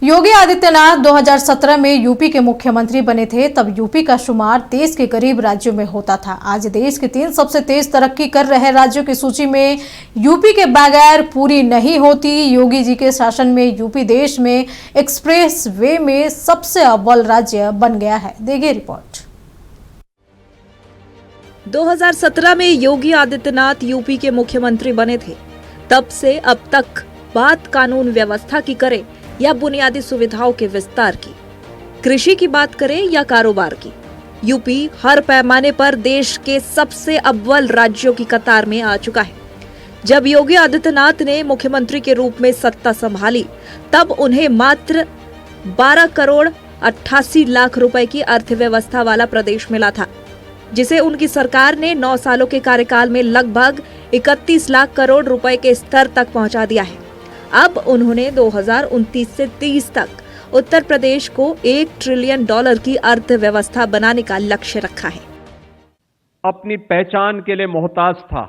योगी आदित्यनाथ 2017 में यूपी के मुख्यमंत्री बने थे। तब यूपी का शुमार देश के गरीब राज्यों में होता था। आज देश के 3 सबसे तेज तरक्की कर रहे राज्यों की सूची में यूपी के बगैर पूरी नहीं होती। योगी जी के शासन में यूपी देश में एक्सप्रेस वे में सबसे अव्वल राज्य बन गया है। देखिए रिपोर्ट। 2017 में योगी आदित्यनाथ यूपी के मुख्यमंत्री बने थे। तब से अब तक बात कानून व्यवस्था की करे या बुनियादी सुविधाओं के विस्तार की, कृषि की बात करें या कारोबार की, यूपी हर पैमाने पर देश के सबसे अव्वल राज्यों की कतार में आ चुका है। जब योगी आदित्यनाथ ने मुख्यमंत्री के रूप में सत्ता संभाली, तब उन्हें मात्र 12 करोड़ 88 लाख रुपए की अर्थव्यवस्था वाला प्रदेश मिला था, जिसे उनकी सरकार ने 9 सालों के कार्यकाल में लगभग 31 लाख करोड़ रुपए के स्तर तक पहुंचा दिया है। अब उन्होंने 2029 से 30 तक उत्तर प्रदेश को $1 ट्रिलियन की अर्थव्यवस्था बनाने का लक्ष्य रखा है। अपनी पहचान के लिए मोहताज था।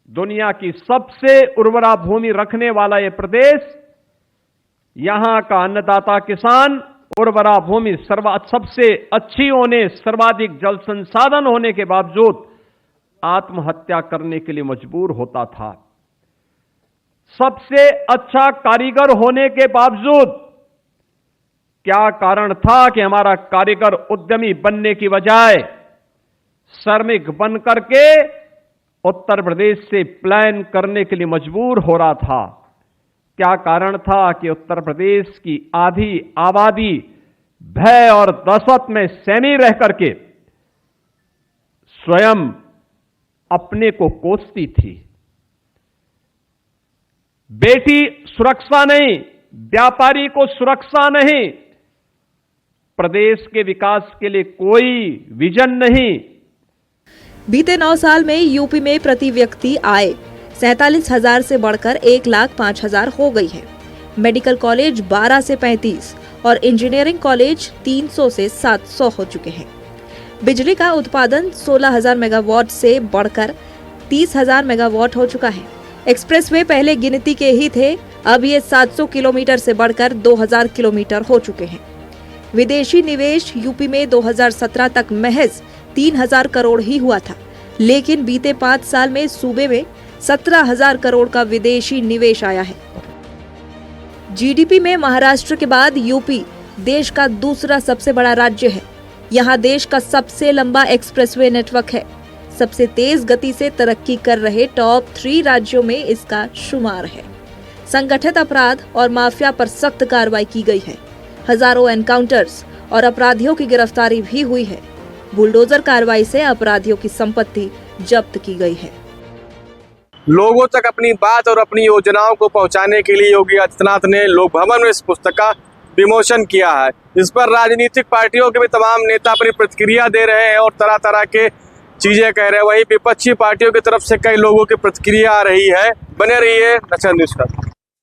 दुनिया की सबसे उर्वरा भूमि रखने वाला ये प्रदेश, यहां का अन्नदाता किसान उर्वरा भूमि सबसे अच्छी होने, सर्वाधिक जल संसाधन होने के बावजूद आत्महत्या करने के लिए मजबूर होता था। सबसे अच्छा कारीगर होने के बावजूद क्या कारण था कि हमारा कारीगर उद्यमी बनने की बजाय श्रमिक बन करके उत्तर प्रदेश से पलायन करने के लिए मजबूर हो रहा था? क्या कारण था कि उत्तर प्रदेश की आधी आबादी भय और दहशत में सहमी रह करके स्वयं अपने को कोसती थी? बेटी सुरक्षा नहीं, व्यापारी को सुरक्षा नहीं, प्रदेश के विकास के लिए कोई विजन नहीं। बीते 9 साल में यूपी में प्रति व्यक्ति आय 47,000 से बढ़कर 1,05,000 हो गई है। मेडिकल कॉलेज 12 से 35 और इंजीनियरिंग कॉलेज 300 से 700 हो चुके हैं। बिजली का उत्पादन 16,000 मेगावाट से बढ़कर 30,000 मेगावाट हो चुका है। एक्सप्रेसवे पहले गिनती के ही थे, अब ये 700 किलोमीटर से बढ़कर 2,000 किलोमीटर हो चुके हैं। विदेशी निवेश यूपी में 2017 तक महज 3,000 करोड़ ही हुआ था, लेकिन बीते 5 साल में सूबे में 17,000 करोड़ का विदेशी निवेश आया है। जीडीपी में महाराष्ट्र के बाद यूपी देश का दूसरा सबसे बड़ा राज्य है। यहाँ देश का सबसे लंबा एक्सप्रेसवे नेटवर्क है। सबसे तेज गति से तरक्की कर रहे टॉप 3 राज्यों में इसका शुमार है। संगठित अपराध और माफिया पर सख्त कार्रवाई की गई है। हजारों एनकाउंटर्स और अपराधियों की गिरफ्तारी भी हुई है। बुलडोजर कार्रवाई से अपराधियों की संपत्ति जब्त की गई है। लोगों तक अपनी बात और अपनी योजनाओं को पहुंचाने के लिए योगी आदित्यनाथ ने लोक भवन में इस पुस्तक का विमोचन किया है। इस पर राजनीतिक पार्टियों के भी तमाम नेता अपनी प्रतिक्रिया दे रहे हैं और तरह तरह के चीजें कह रहे हैं। वहीं विपक्षी पार्टियों की तरफ से कई लोगों की प्रतिक्रिया आ रही है। बने रहिए नक्शा न्यूज़ का।